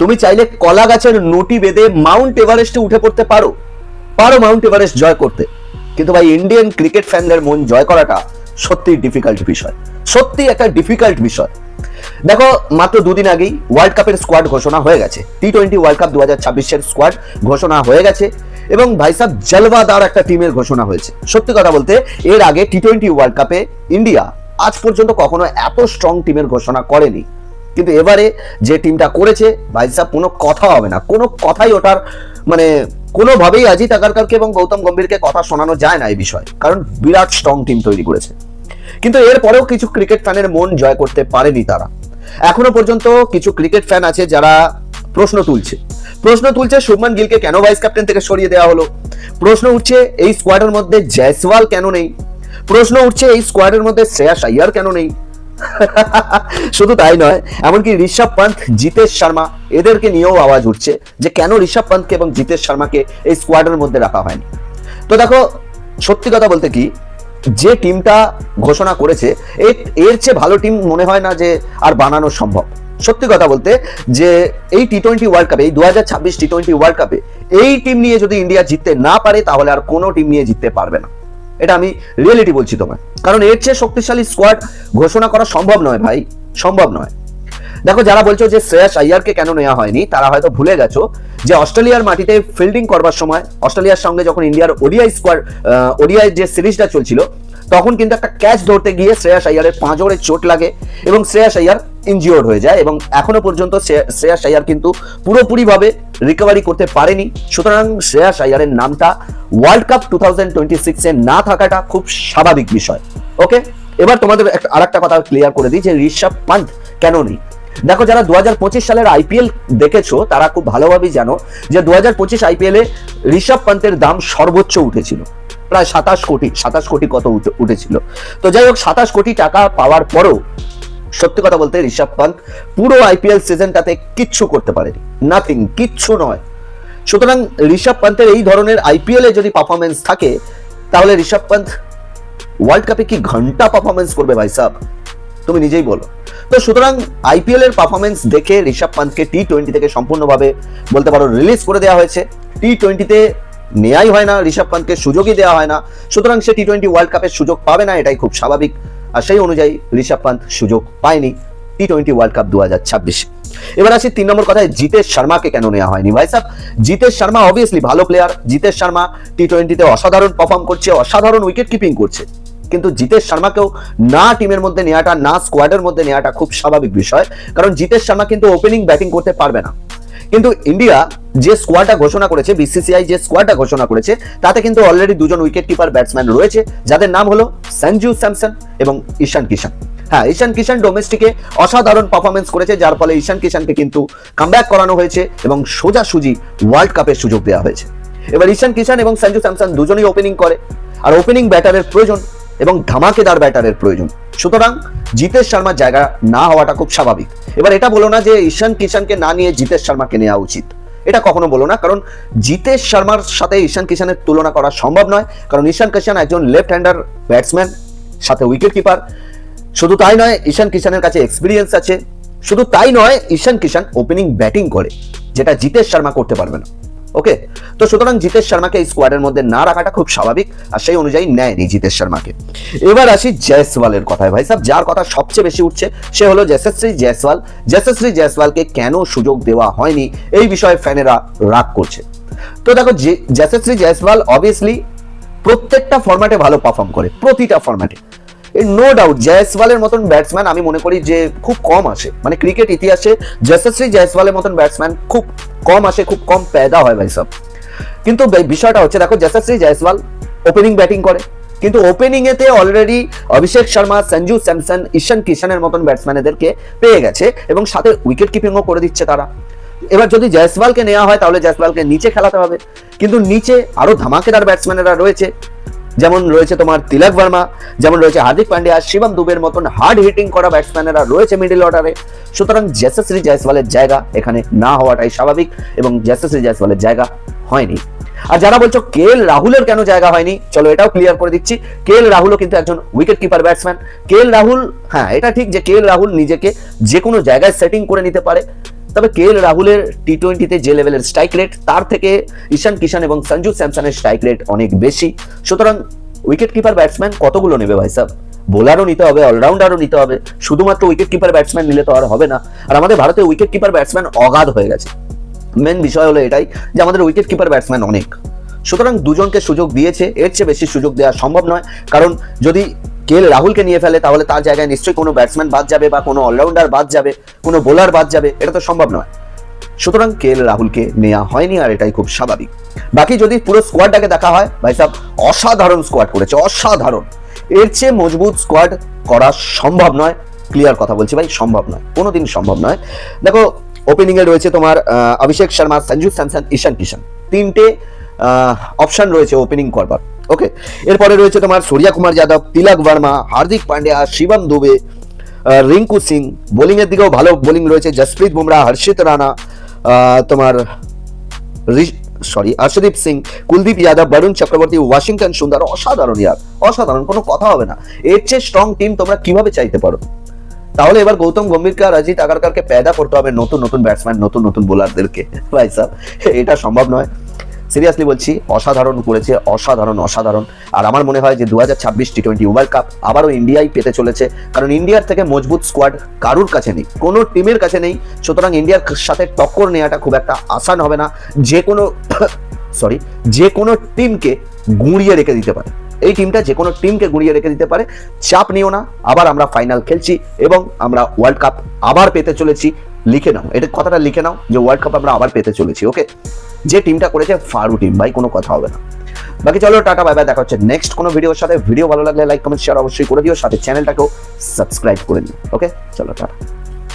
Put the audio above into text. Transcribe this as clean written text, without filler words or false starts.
তুমি চাইলে কলা গাছের নটি বেঁধে মাউন্ট এভারেস্টে উঠে পড়তে পারো, মাউন্ট এভারেস্ট জয় করতে, কিন্তু ভাই ইন্ডিয়ান ক্রিকেট ফ্যানদের মন জয় করাটা সত্যি ডিফিকাল্ট বিষয়, সত্যি একটা ডিফিকাল্ট বিষয়। দেখো মাত্র দুদিন আগেই ওয়ার্ল্ড কাপের স্কোয়াড ঘোষণা হয়ে গেছে, টি-20 ওয়ার্ল্ড কাপ 2026 এর স্কোয়াড ঘোষণা হয়ে গেছে এবং ভাই সাহেব জলওয়াদার একটা টিমের ঘোষণা হয়েছে। সত্যি কথা বলতে এর আগে টি-20 ওয়ার্ল্ড কাপে ইন্ডিয়া আজ পর্যন্ত কখনো এত স্ট্রং টিমের ঘোষণা করেনি, কিন্তু এবারে যে টিমটা করেছে ভাই সাহেব কোনো কথা হবে না, কোনো কথাই ওটার মানে কোনোভাবেই অজিত আগারকরকে এবং গৌতম গম্ভীরকে কথা শোনানো যায় না এই বিষয়ে, কারণ বিরাট স্ট্রং টিম তৈরি করেছে। কিন্তু এরপরেও কিছু ক্রিকেট ফ্যানের মন জয় করতে পারেনি তারা। এখনো পর্যন্ত কিছু ক্রিকেট ফ্যান আছে যারা প্রশ্ন তুলছে শুভমান গিলকে কেন ভাইস ক্যাপ্টেন থেকে সরিয়ে দেওয়া হলো, প্রশ্ন উঠছে এই স্কোয়াডের মধ্যে জয়সওয়াল কেন নেই, প্রশ্ন উঠছে এই স্কোয়াডের মধ্যে শ্রেয়াস আইয়ার কেন নেই। শুধু তাই নয়, এমনকি ঋষভ পান্থ, জিতেশ শর্মা এদেরকে নিয়েও আওয়াজ উঠছে যে কেন ঋষভ পান্থকে এবং জিতেশ শর্মাকে এই স্কোয়াডের মধ্যে রাখা হয়নি। তো দেখো সত্যি কথা বলতে কি, যে টিমটা ঘোষণা করেছে এর চেয়ে ভালো টিম মনে হয় না যে আর বানানো সম্ভব। সত্যি কথা বলতে যে এই টি-20 ওয়ার্ল্ড কাপে, এই 2026 টি-20 ওয়ার্ল্ড কাপে এই টিম নিয়ে যদি ইন্ডিয়া জিততে না পারে তাহলে আর কোনো টিম নিয়ে জিততে পারবে না, এটা আমি রিয়েলিটি বলছি তোমায়। কারণ এর চেয়ে শক্তিশালী স্কোয়াড ঘোষণা করা সম্ভব নয় ভাই, সম্ভব নয়। দেখো যারা বলছো যে শ্রেয়াস আইয়ারকে কেন নেওয়া হয়নি, তারা হয়তো ভুলে গেছো যে অস্ট্রেলিয়ার মাটিতে ফিল্ডিং করবার সময় অস্ট্রেলিয়ার সঙ্গে যখন ইন্ডিয়ার ওডিআই যে সিরিজটা চলছিল তখন কিন্তু একটা ক্যাচ ধরতে গিয়ে শ্রেয়াস আইয়ারের পাঁজরে চোট লাগে এবং শ্রেয়াস আইয়ার ইনজিওর্ড হয়ে যায় এবং এখনো পর্যন্ত শ্রেয়াস আইয়ার কিন্তু পুরোপুরিভাবে রিকভারি করতে পারেনি। সুতরাং শ্রেয়াস আইয়ারের নামটা ওয়ার্ল্ড কাপ 2026 এ না থাকাটা খুব স্বাভাবিক বিষয়। ওকে, এবার তোমাদের আরেকটা কথা ক্লিয়ার করে দিই যে ঋষভ পান্থ কেন নেই। দেখো যারা 2025 সালের আইপিএল দেখেছো তারা খুব ভালোভাবেই জানো যে 2025 আইপিএল এ ঋষভ পান্থের দাম সর্বোচ্চ উঠেছিল, প্রায় 27 কোটি কত উঠেছিল। তো যাই হোক 27 কোটি টাকা পাওয়ার পরও সত্যি কথা বলতে ঋষভ পান্থ পুরো আইপিএল সিজনটাতে কিচ্ছু করতে পারেনি, নাথিং, কিচ্ছু নয়। সুতরাং ঋষভ পান্থের এই ধরনের আইপিএল এ যদি পারফরমেন্স থাকে তাহলে ঋষভ পান্থ ওয়ার্ল্ড কাপে কি ঘন্টা পারফরমেন্স করবে ভাই সাহেব, তুমি নিজেই বলো। তো সুতরাং আইপিএল এর পারফরমেন্স দেখে ঋষভ পান্থকে টি-20 থেকে সম্পূর্ণভাবে বলতে পারো রিলিজ করে দেওয়া হয়েছে। টি-20 নেয়াই হয় না, ঋষভ পান্থকে সুযোগই দেওয়া হয় না, সুতরাং সে টি-20 ওয়ার্ল্ড কাপের সুযোগ পাবে না, এটাই খুব স্বাভাবিক। আর সেই অনুযায়ী ঋষভ পান্থ সুযোগ পায়নি টি-20 ওয়ার্ল্ড কাপ 2026। এবার আসি 3 নম্বর কথায়, জিতেশ শর্মাকে কেন নেওয়া হয়নি। ভাই সাহেব জিতেশ শর্মা অবভিয়াসলি ভালো প্লেয়ার, জিতেশ শর্মা টি-20 অসাধারণ পারফর্ম করছে, অসাধারণ উইকেট কিপিং করছে, কিন্তু জিতেশ শর্মাকেও না টিমের মধ্যে নেওয়াটা, না স্কোয়াডের মধ্যে নেওয়াটা খুব স্বাভাবিক বিষয়, কারণ জিতেশ শর্মা কিন্তু ওপেনিং ব্যাটিং করতে পারবে না। কিন্তু ইন্ডিয়া যে স্কোয়াডটা ঘোষণা করেছে, বিসিসিআই যে স্কোয়াডটা ঘোষণা করেছে তাতে কিন্তু অলরেডি দুজন উইকেট কিপার ব্যাটসম্যান রয়েছে যাদের নাম হলো সঞ্জু স্যামসন এবং ঈশান কিষান। হ্যাঁ, ঈশান কিষান ডোমেস্টিকে অসাধারণ পারফরমেন্স করেছে, যার ফলে ঈশান কিষানকে কিন্তু কামব্যাক করানো হয়েছে এবং সোজাসুজি ওয়ার্ল্ড কাপের সুযোগ দেওয়া হয়েছে। এবার ঈশান কিষান এবং সঞ্জু স্যামসন দুজনেই ওপেনিং করে, আর ওপেনিং ব্যাটারের প্রয়োজন এবং ধামাকেদার ব্যাটারের প্রয়োজন, সুতরাং জিতেশ শর্মার জায়গা না হওয়াটা খুব স্বাভাবিক। এবার এটা বলো না যে ঈশান কিষানকে না নিয়ে জিতেশ শর্মাকে নেওয়া উচিত, এটা কখনো বলো না, কারণ জিতেশ শর্মার সাথে ঈশান কিষানের তুলনা করা সম্ভব নয়, কারণ ঈশান কিষান একজন লেফট হ্যান্ডার ব্যাটসম্যান সাথে উইকেট কিপার। শুধু তাই নয়, ঈশান কিষানের কাছে এক্সপিরিয়েন্স আছে, শুধু তাই নয় ঈশান কিষান ওপেনিং ব্যাটিং করে, যেটা জিতেশ শর্মা করতে পারবে না। ওকে, তো সুতরাং জিতেশ শর্মাকে এই স্কোয়াডের মধ্যে না রাখাটা খুব স্বাভাবিক, আর সেই অনুযায়ী নেয়নি জিতেশ শর্মাকে। এবার আসি জয়সওয়ালের কথায়। ভাই সাহেব যার কথা সবচেয়ে বেশি উঠছে সে হলো যশস্বী জয়সওয়াল। যশস্বী জয়সওয়ালকে কেন সুযোগ দেওয়া হয়নি এই বিষয়ে ফ্যানেরা রাগ করছে। তো দেখো যশস্বী জয়সওয়াল অবভিয়াসলি প্রত্যেকটা ফরম্যাটে ভালো পারফর্ম করে, প্রতিটা ফরম্যাটে, নো ডাউট। জয়সওয়ালের মতন ব্যাটসম্যান আমি মনে করি যে খুব কম আসে, মানে ক্রিকেট ইতিহাসে যশস্বী জয়সওয়ালের মতন ব্যাটসম্যান খুব কম আসে, খুব কম पैदा হয় ভাই সব। কিন্তু বিষয়টা হচ্ছে দেখো যশস্বী জয়সওয়াল ওপেনিং ব্যাটিং করে, কিন্তু ওপেনিং এতে অলরেডি অভিষেক শর্মা, সঞ্জু স্যামসন, ঈশান কিষানের মতন ব্যাটসম্যানদেরকে পেয়ে গেছে এবং সাথে উইকেট কিপিংও করে দিচ্ছে তারা। এবার যদি জয়সওয়ালকে নেওয়া হয় তাহলে জয়সওয়ালকে নিচে খেলাতে হবে, কিন্তু নিচে আরো ধামাকেদার ব্যাটসম্যানেরা রয়েছে, যেমন রয়েছে তোমার তিলক ভার্মা, যেমন রয়েছে হার্দিক পান্ডিয়া, শিবম দুবের মতন হার্ড হিটিং করা ব্যাটসম্যানেরা রয়েছে মিডল অর্ডারে। সুতরাং যশস্বী জয়সওয়ালের জায়গা এখানে না হওয়াটাই স্বাভাবিক এবং যশস্বী জয়সওয়ালের জায়গা হয়নি। আর যারা বলছো কেএল রাহুলের কেন জায়গা হয়নি, চলো এটাও ক্লিয়ার করে দিচ্ছি। কেএল রাহুলও কিন্তু একজন wicket keeper batsman. KL Rahul, হ্যাঁ এটা ঠিক যে কেএল রাহুল নিজেকে যে কোনো জায়গায় সেটিং করে নিতে পারে, তবে কে এল রাহুলের টি-20-তে যে লেভেলের স্ট্রাইক রেট, তার থেকে ঈশান কিষান এবং সঞ্জু স্যামসনের স্ট্রাইক রেট অনেক বেশি। সুতরাং উইকেট কিপার ব্যাটসম্যান কতগুলো নেবে ভাই সাহেব? বোলারও নিতে হবে, অলরাউন্ডারও নিতে হবে, শুধুমাত্র উইকেট কিপার ব্যাটসম্যান নিলে তো আর হবে না। আর আমাদের ভারতে উইকেট কিপার ব্যাটসম্যান অগাধ হয়ে গেছে। মেন বিষয় হলো এটাই যে আমাদের উইকেট কিপার ব্যাটসম্যান অনেক, সুতরাং দুজনকে সুযোগ দিয়েছে, এর চেয়ে বেশি সুযোগ দেওয়া সম্ভব নয়। কারণ যদি কে এল রাহুলকে নিয়ে ফেলে তাহলে তার জায়গায় নিশ্চয়ই কোনো ব্যাটসম্যান বাদ যাবে বা কোনো অলরাউন্ডার বাদ যাবে, কোনো বোলার বাদ যাবে, এটা তো সম্ভব নয়। সুতরাং কে এল রাহুলকে নেওয়া হয়নি, আর এটাই খুব স্বাভাবিক। বাকি যদি পুরো স্কোয়াডটাকে দেখা হয়, ভাই সাহেব অসাধারণ স্কোয়াড করেছে, অসাধারণ। এর চেয়ে মজবুত স্কোয়াড করা সম্ভব নয়, ক্লিয়ার কথা বলছি ভাই, সম্ভব নয়, কোনোদিন সম্ভব নয়। দেখো ওপেনিং এ রয়েছে তোমার অভিষেক শর্মা, সঞ্জু স্যামসন, ঈশান কিষান, তিনটে অপশন রয়েছে ওপেনিং করবার। ওকে, এরপরে রয়েছে তোমার সূর্য কুমার যাদব, তিলক বর্মা, হার্দিক পান্ডিয়া, শিবম দুবে, রিঙ্কু সিং। বোলিং এর দিকেও ভালো বোলিং রয়েছে, জসপ্রীত বুমরা, হর্ষিত রানা, তোমার হর্ষদীপ সিং, কুলদীপ যাদব, বরুণ চক্রবর্তী, ওয়াশিংটন সুন্দর। অসাধারণ ইয়ার, অসাধারণ, কোনো কথা হবে না। এর চেয়ে স্ট্রং টিম তোমরা কিভাবে চাইতে পারো? তাহলে এবার গৌতম গম্ভীরকে আর অজিত আগারকারকে पैदा করতে হবে, নতুন নতুন ব্যাটসম্যান, নতুন নতুন বোলারদেরকে। ভাই সাহেব এটা সম্ভব নয়, সিরিয়াসলি বলছি। অসাধারণ করেছে, অসাধারণ অসাধারণ। আর আমার মনে হয় যে 2026 টি-20 ওয়ার্ল্ড কাপ আবারও ইন্ডিয়াই পেতে চলেছে, কারণ ইন্ডিয়ার থেকে মজবুত স্কোয়াড কারুর কাছে নেই, কোনো টিমের কাছে নেই। সুতরাং ইন্ডিয়ার সাথে টক্কর নেওয়াটা খুব একটা আসান হবে না। যে কোনো টিমকে গুঁড়িয়ে রেখে দিতে পারে এই টিমটা, যে কোনো টিমকে গুঁড়িয়ে রেখে দিতে পারে। চাপ নিও না, আবার আমরা ফাইনাল খেলছি এবং আমরা ওয়ার্ল্ড কাপ আবার পেতে চলেছি। লিখে নাও, এটা কথাটা লিখে নাও যে ওয়ার্ল্ড কাপ আমরা আবার পেতে চলেছি। ওকে, যে টিমটা করেছে ফারু টিম, ভাই কোনো কথা হবে না। বাকি চলো, টাটা বাই বাই, দেখা হচ্ছে নেক্সট কোনো ভিডিওর সাথে। ভিডিও ভালো লাগলে লাইক কমেন্ট শেয়ার অবশ্যই করে দিও, সাথে চ্যানেলটাকেও সাবস্ক্রাইব করে নিও। ওকে চলো, টাটা।